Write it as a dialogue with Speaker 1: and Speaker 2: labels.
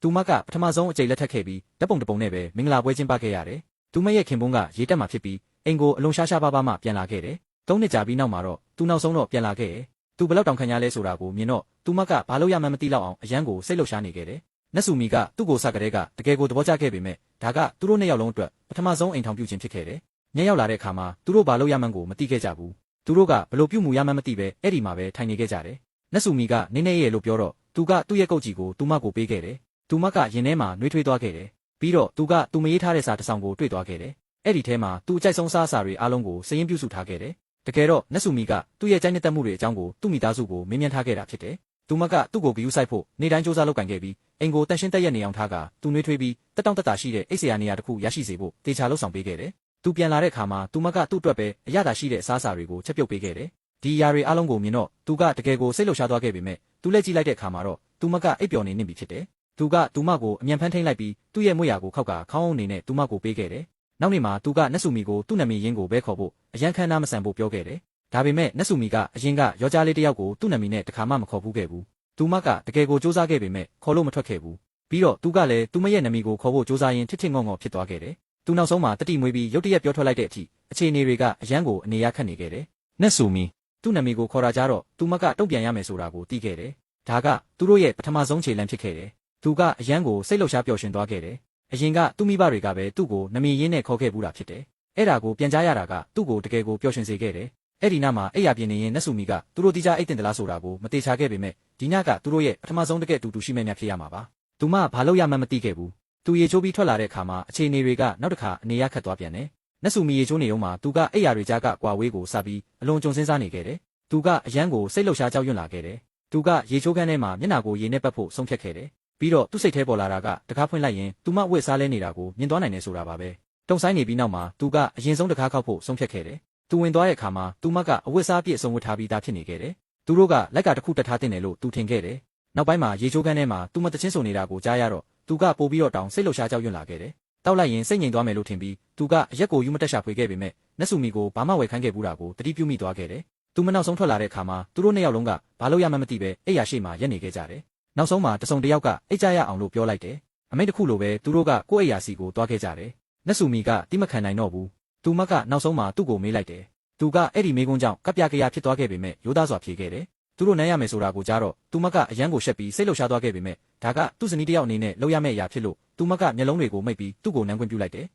Speaker 1: သူမကပထမဆုံးအကြိမ်လက်ထပ်ခဲ့ပြီးဓာတ်ပုံတစ်ပုံနဲ့ပဲမင်္ဂလာပွဲကျင်းပခဲ့ရတယ်။သူမရဲ့ခင်ပွန်းကရေတက်မှဖြစ်ပြီးအိမ်ကိုအလွန်ရှားရှားပါးပါးမှပြန်လာခဲ့တယ်။၃နှစ်ကြာပြီးနောက်မှာတော့သူနောက်ဆုံးတော့ပြန်လာခဲ့တယ်။သူဘလောက်တောင်ခံရလဲဆိုတာကိုမြင်တော့သူမကဘာလို့ရမှန်းမသိတော့အောင်အရန်ကိုစိတ်လှုပ်ရှားနေခဲ့တယ်။နတ်ဆူမီကသူ့ကိုစကတဲ့ကတကယ်ကိုသဘောကျခဲ့ပေမဲ့ဒါကသူတို့နှစ်ယောက်လုံးအတွက်ပထမဆုံးအိမ်ထောင်ပြုခြင်းဖြစ်ခဲ့တယ်။ညရောက်လာတဲ့အခါမှာသူတို့ဘာလို့ရမှန်းကိုမသိခဲ့ကြဘူး။သူတို့ကဘလို့ပြုမှုရမှန်းမသိပဲအဲ့ဒီမှာပဲထိုင်နေခဲ့ကြတယ်။နတ်ဆူမီကနင်းနေရဲ့လို့ပြောတော့သူကသူ့ရဲ့ကုတ်ကြီးကိုသူမကိုပေးခဲ့တယ်။သူမကရင်ထဲမှာနှွေးထွေးသွားခဲ့တယ်။ပြီးတော့သူကသူမရေးထားတဲ့စာတစ်စောင်ကိုတွေ့သွားခဲ့တယ်။အဲ့ဒီထဲမှာသူအကြိုက်ဆုံးစားအစာတွေအားလုံးကိုစည်ရင်းပြုစုထားခဲ့တယ်။တကယ်တော့နတ်ဆူမီကသူ့ရဲ့ကြိုက်နှစ်သက်မှုတွေအကြောင်းကိုသူ့မိသားစုကိုမေးမြန်းထားခဲ့တာဖြစ်တယ်။သူမကသူ့ကိုဂရုစိုက်ဖို့နေ့တိုင်းစူးစမ်းလုပ်ကင်ခဲ့ပြီးအိမ်ကိုတန်ရှင်းတက်ရက်နေအောင်ထားကသူနှွေးထွေးပြီးတက်တောင့်တက်တာရှိတဲ့အိတ်ဆရာနေရာတစ်ခုရရှိစေဖို့တေချာလှုပ်ဆောင်ပေးခဲ့တယ်။သူပြန်လာတဲ့အခါမှာသူမကသူ့အတွက်ပဲအရသာရှိတဲ့အစားအစာတွေကိုချက်ပြုတ်ပေးခဲ့တယ်။ဒီအရာတွေအားလုံးကိုမြင်တော့သူကတကယ်ကိုစိတ်လှုပ်ရှားသွားခဲ့ပေမဲ့သူလက်ကြည့်လိုက်တဲ့အခါမှာတော့သူမကအိပ်ပျော်နေပြီဖြစ်တယ်။သူကသူမကိုအမြန်ဖမ်းထိန်လိုက်ပြီးသူ့ရဲ့မွေးရာကိုခောက်ကခေါင်းအုံနေနဲ့သူမကိုပေးခဲ့တယ်။နောက်နေ့မှာသူကနတ်ဆူမီကိုသူ့နာမည်ရင်းကိုဘဲခေါ်ဖို့အရန်ခမ်းနားမဆန်ဖို့ပြောခဲ့တယ်။ဒါပေမဲ့နတ်ဆူမီကအရင်ကယောက်ျားလေးတစ်ယောက်ကိုသူ့နာမည်နဲ့တခါမှမခေါ်ဘူးခဲ့ဘူး။သူမကတကယ်ကိုစူးစမ်းခဲ့ပေမဲ့ခေါ်လို့မထွက်ခဲ့ဘူး။ပြီးတော့သူကလည်းသူမရဲ့နာမည်ကိုခေါ်ဖို့စူးစမ်းရင်းထစ်ထစ်ငေါ့ငေါ့ဖြစ်သွားခဲ့တယ်။သူနောက်ဆုံးမှာတတိမွေးပြီးရုတ်တရက်ပြောထွက်လိုက်တဲ့အထိအခြေအနေတွေကအရန်ကိုအနေရခတ်နေခဲ့တယ်။နတ်ဆူမီသူ့နာမည်ကိုခေါ်တာကြတော့သူမကတုံ့ပြန်ရမယ်ဆိုတာကိုသိခဲ့တယ်။ဒါကသူတို့ရဲ့ပထမဆုံးခြေလှမ်းဖြစ်ခဲ့တယ်။သူကအရန်ကိုစိတ်လှုပ်ရှားပျော်ရွှင်သွားခဲ့တယ်။အရင်ကသူ့မိဘတွေကပဲသူ့ကိုနာမည်ရင်းနဲ့ခေါ်ခဲ့ဘူးတာဖြစ်တယ်။အဲ့ဒါကိုပြန်ကြားရတာကသူ့ကိုတကယ်ကိုပျော်ရွှင်စေခဲ့တယ်။အဲ့ဒီနောက်မှာအဲ့ရပြင်းနေရင်နတ်ဆူမီကသူတို့တိကျအိတ်တင်တလားဆိုတာကိုမတေချာခဲ့ပေမဲ့ဒီညကသူတို့ရဲ့ပထမဆုံးတကယ်တူတူရှိမဲ့များဖြစ်ရမှာပါ။သူမဘာလို့ရမှန်းမသိခဲ့ဘူး။သူရေချိုးပြီးထွက်လာတဲ့အခါမှာအခြေအနေတွေကနောက်တစ်ခါအနေရခတ်သွားပြန်တယ်။နတ်ဆူမီရေချိုးနေုံမှာသူကအဲ့ရတွေကြားကကွာဝေးကိုစပြီးအလွန်ကြုံစင်းစားနေခဲ့တယ်။သူကအရန်ကိုစိတ်လှုပ်ရှားကြောက်ရွံ့လာခဲ့တယ်။သူကရေချိုးခန်းထဲမှာမျက်နှာကိုရေနဲ့ပတ်ဖို့ဆုံးဖြတ်ခဲ့တယ်။ပြီးတော့သူ့စိတ်ထဲပေါ်လာတာကတကားဖွင့်လိုက်ရင်သူမဝတ်စားလဲနေတာကိုမြင်သွားနိုင်တယ်ဆိုတာပါပဲ။တုံဆိုင်နေပြီးနောက်မှာသူကအရင်ဆုံးတကားခောက်ဖို့ဆုံးဖြတ်ခဲ့တယ်။သူဝင်သွားတဲ့အခါမှာသူမကအဝတ်စားပြည့်အစုံဝတ်ထားပြီးသားဖြစ်နေခဲ့တယ်။သူတို့ကလက်ကတစ်ခုတက်ထားတင်တယ်လို့သူထင်ခဲ့တယ်။နောက်ပိုင်းမှာရေချိုးခန်းထဲမှာသူမတချင်းဆိုနေတာကိုကြားရတော့သူကပို့ပြီးတော့တောင်စိတ်လှုပ်ရှားကြောက်ရွံ့လာခဲ့တယ်။တောက်လိုက်ရင်စိတ်ငြိမ်သွားမယ်လို့ထင်ပြီးသူကအရက်ကိုယူမတက်ရှာဖွေခဲ့ပေမဲ့နတ်ဆူမီကိုဘာမှဝယ်ခိုင်းခဲ့ဘူးတာကိုတတိပြုမိသွားခဲ့တယ်။သူမနောက်ဆုံးထွက်လာတဲ့အခါမှာသူတို့နှစ်ယောက်လုံးကဘာလို့ရမှန်းမသိပဲအိယာရှိမှရက်နေခဲ့ကြတယ်။နောက်ဆုံးမှာတစုံတစ်ယောက်ကအိတ်ကြရအောင်လို့ပြောလိုက်တယ်။အမိန့်တစ်ခုလိုပဲသူတို့ကကိုယ့်အိယာစီကိုတွားခဲ့ကြတယ်။နတ်ဆူမီကတိမခံနိုင်တော့ဘူး။သူမကနောက်ဆုံးမှာသူ့ကိုမေးလိုက်တယ်။သူကအဲ့ဒီမေးခွန်းကြောင့်ကပ်ပြကရဖြစ်သွားခဲ့ပေမဲ့ရိုးသားစွာဖြေခဲ့တယ်။သူတို့နမ်းရမယ်ဆိုတာကိုကြားတော့သူမကအရန်ကိုရှက်ပြီးစိတ်လှုပ်ရှားသွားခဲ့ပေမဲ့ဒါကသူ့ဇနီးတစ်ယောက်အနေနဲ့လုပ်ရမယ့်အရာဖြစ်လို့သူမကမျက်လုံးတွေကိုမိတ်ပြီးသူ့ကိုနမ်းခွင့်ပြုလိုက်တယ်